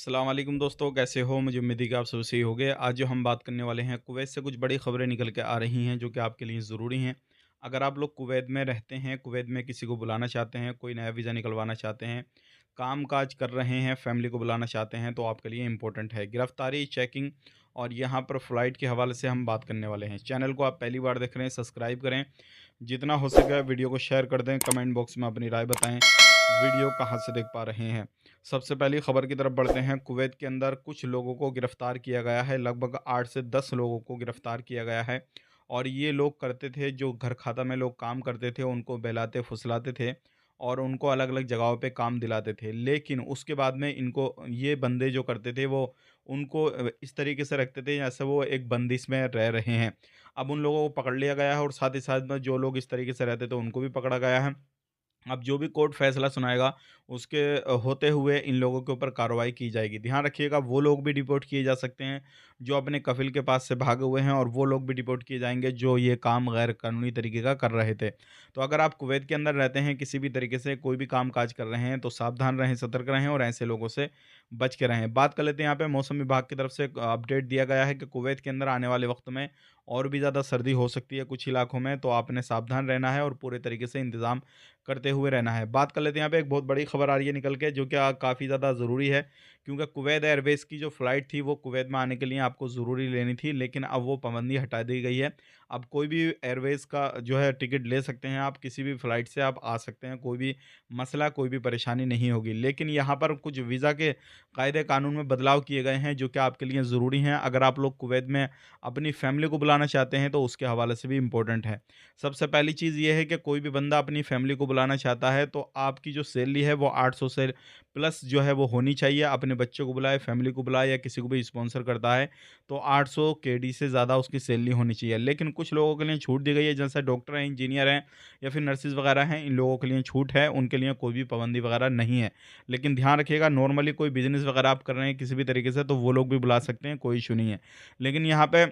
अस्सलाम वालेकुम दोस्तों, कैसे हो? मुझे उम्मीद है कि आप सब सही होंगे। आज जो हम बात करने वाले हैं, कुवैत से कुछ बड़ी खबरें निकल के आ रही हैं जो कि आपके लिए ज़रूरी हैं। अगर आप लोग कुवैत में रहते हैं, कुवैत में किसी को बुलाना चाहते हैं, कोई नया वीज़ा निकलवाना चाहते हैं, काम-काज कर रहे हैं, फैमिली को बुलाना चाहते हैं, तो आपके लिए इम्पोर्टेंट है। गिरफ्तारी, चेकिंग और यहाँ पर फ़्लाइट के हवाले से हम बात करने वाले हैं। चैनल को आप पहली बार देख रहे हैं, सब्सक्राइब करें। जितना हो सके वीडियो को शेयर कर दें, कमेंट बॉक्स में अपनी राय बताएँ, वीडियो कहाँ से देख पा रहे हैं। सबसे पहली खबर की तरफ बढ़ते हैं। कुवैत के अंदर कुछ लोगों को गिरफ्तार किया गया है। लगभग 8 से 10 लोगों को गिरफ्तार किया गया है और ये लोग करते थे, जो घर खाता में लोग काम करते थे, उनको बहलाते फुसलाते थे और उनको अलग-अलग जगहों पे काम दिलाते थे। लेकिन उसके बाद में इनको ये बंदे जो करते थे, वो उनको इस तरीके से रखते थे जैसे वो एक बंदिश में रह रहे हैं। अब उन लोगों को पकड़ लिया गया है और साथ ही साथ में जो लोग इस तरीके से रहते थे, उनको भी पकड़ा गया है। अब जो भी कोर्ट फैसला सुनाएगा, उसके होते हुए इन लोगों के ऊपर कार्रवाई की जाएगी। ध्यान रखिएगा, वो लोग भी डिपोर्ट किए जा सकते हैं जो अपने कफ़िल के पास से भागे हुए हैं, और वो लोग भी डिपोर्ट किए जाएँगे जो ये काम गैर कानूनी तरीके का कर रहे थे। तो अगर आप कुवैत के अंदर रहते हैं, किसी भी तरीके से कोई भी काम-काज कर रहे हैं, तो सावधान रहें, सतर्क रहें और ऐसे लोगों से बच के रहें। बात कर लेते हैं, यहाँ पे मौसम विभाग की तरफ से एक अपडेट दिया गया है कि कुवैत के अंदर आने वाले वक़्त में और भी ज़्यादा सर्दी हो सकती है कुछ इलाकों में, तो आपने सावधान रहना है और पूरे तरीके से इंतज़ाम करते हुए रहना है। बात कर लेते हैं, यहाँ पे एक बहुत बड़ी खबर आ रही है निकल के, जो कि काफ़ी ज़्यादा ज़रूरी है, क्योंकि कुवैत एयरवेज़ की जो फ़्लाइट थी, वो कुवैत में आने के लिए आपको ज़रूरी लेनी थी, लेकिन अब वो पाबंदी हटा दी गई है। अब कोई भी एयरवेज़ का जो है टिकट ले सकते हैं आप, किसी भी फ़्लाइट से आप आ सकते हैं, कोई भी मसला, कोई भी परेशानी नहीं होगी। लेकिन यहाँ पर कुछ वीज़ा के कायदे-कानून में बदलाव किए गए हैं, जो कि आपके लिए ज़रूरी हैं। अगर आप लोग कुवैत में अपनी फ़ैमिली को बुलाना चाहते हैं, तो उसके हवाले से भी इम्पोर्टेंट है। सबसे पहली चीज़ ये है कि कोई भी बंदा अपनी फैमिली को बुलाना चाहता है, तो आपकी जो सैलरी है वो 800 से प्लस जो है वो होनी चाहिए। अपने बच्चों को बुलाए, फैमिली को बुलाए या किसी को भी स्पॉन्सर करता है, तो 800 केडी से ज़्यादा उसकी सैलरी होनी चाहिए। लेकिन कुछ लोगों के लिए छूट दी गई है, जैसे डॉक्टर हैं, इंजीनियर हैं या फिर नर्सेज़ वगैरह हैं, इन लोगों के लिए छूट है, उनके लिए कोई भी पाबंदी वगैरह नहीं है। लेकिन ध्यान रखिएगा, नॉर्मली कोई बिज़नेस वगैरह आप कर रहे हैं किसी भी तरीके से, तो वो लोग भी बुला सकते हैं, कोई इश्यू नहीं है। लेकिन यहाँ पे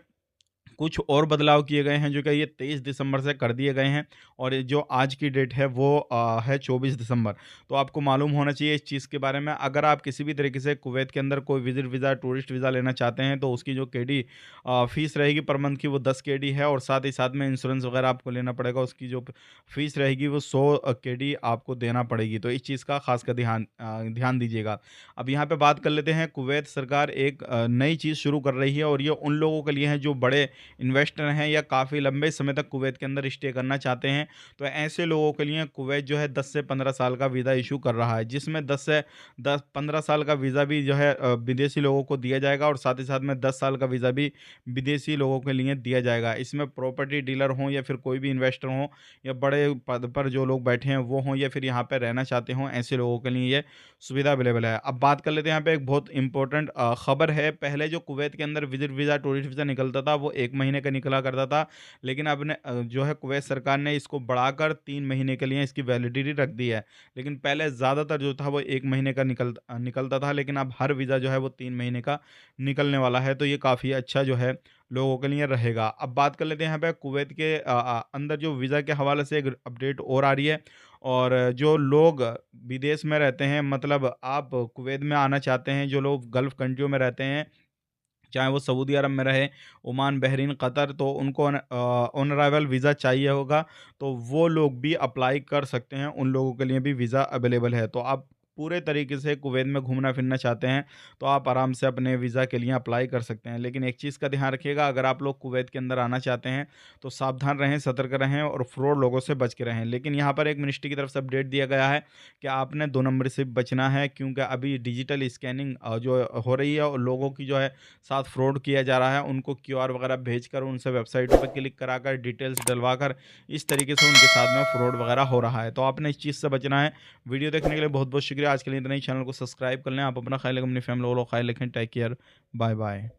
कुछ और बदलाव किए गए हैं, जो कि ये 23 दिसंबर से कर दिए गए हैं, और ये जो आज की डेट है वो है 24 दिसंबर। तो आपको मालूम होना चाहिए इस चीज़ के बारे में। अगर आप किसी भी तरीके से कुवैत के अंदर कोई विज़िट वीज़ा, टूरिस्ट वीज़ा लेना चाहते हैं, तो उसकी जो केडी फ़ीस रहेगी पर मंथ की, वो 10 केडी है, और साथ ही साथ में इंश्योरेंस वगैरह आपको लेना पड़ेगा। उसकी जो फ़ीस रहेगी वो 100 केडी आपको देना पड़ेगी। तो इस चीज़ का ख़ास कर ध्यान दीजिएगा। अब यहाँ पे बात कर लेते हैं, कुवैत सरकार एक नई चीज़ शुरू कर रही है, और ये उन लोगों के लिए है जो बड़े इन्वेस्टर हैं या काफ़ी लंबे समय तक कुवैत के अंदर स्टे करना चाहते हैं। तो ऐसे लोगों के लिए कुवैत जो है 10 से 15 साल का वीज़ा इशू कर रहा है, जिसमें 10 15 साल का वीज़ा भी जो है विदेशी लोगों को दिया जाएगा, और साथ ही साथ में 10 साल का वीज़ा भी विदेशी लोगों के लिए दिया जाएगा। इसमें प्रॉपर्टी डीलर हों या फिर कोई भी इन्वेस्टर हों, या बड़े पद पर जो लोग बैठे हैं वो हों, या फिर यहाँ पे रहना चाहते हों, ऐसे लोगों के लिए ये सुविधा अवेलेबल है। अब बात कर लेते हैं, यहाँ पे एक बहुत इंपॉर्टेंट खबर है। पहले जो कुवैत के अंदर विज़िट वीज़ा, टूरिस्ट वीज़ा निकलता था, वो 1 महीने का निकला करता था। लेकिन अब ने जो है कुवैत सरकार ने इसको बढ़ाकर 3 महीने के लिए इसकी वैलिडिटी रख दी है। लेकिन पहले ज़्यादातर जो था वो 1 महीने का निकलता था, लेकिन अब हर वीज़ा जो है वो 3 महीने का निकलने वाला है। तो ये काफ़ी अच्छा जो है लोगों के लिए रहेगा। अब बात कर लेते हैं, यहाँ पे कुवैत के अंदर जो वीज़ा के हवाले से एक अपडेट और आ रही है। और जो लोग विदेश में रहते हैं, मतलब आप कुवैत में आना चाहते हैं, जो लोग गल्फ़ कंट्रियों में रहते हैं, चाहे वो सऊदी अरब में रहे, ओमान, बहरीन, कतर, तो उनको ऑन अराइवल वीज़ा चाहिए होगा, तो वो लोग भी अप्लाई कर सकते हैं, उन लोगों के लिए भी वीज़ा अवेलेबल है। तो आप पूरे तरीके से कुवैत में घूमना-फिरना चाहते हैं, तो आप आराम से अपने वीज़ा के लिए अप्लाई कर सकते हैं। लेकिन एक चीज़ का ध्यान रखिएगा, अगर आप लोग कुवैत के अंदर आना चाहते हैं, तो सावधान रहें, सतर्क रहें और फ्रॉड लोगों से बच के रहें। लेकिन यहाँ पर एक मिनिस्ट्री की तरफ से अपडेट दिया गया है कि आपने 2 नंबर से बचना है, क्योंकि अभी डिजिटल स्कैनिंग जो हो रही है, और लोगों की जो है साथ फ्रॉड किया जा रहा है, उनको क्यूआर वगैरह भेजकर, उनसे वेबसाइटों पे क्लिक कराकर, डिटेल्स डलवाकर, इस तरीके से उनके साथ में फ्रॉड वगैरह हो रहा है। तो आपने इस चीज़ से बचना है। वीडियो देखने के लिए बहुत-बहुत शुक्रिया। आज के लिए इतना ही। चैनल को सब्सक्राइब कर लें। आप अपना ख्याल रखें, अपनी फैमिली वालों का ख्याल रखें। Take care. Bye bye.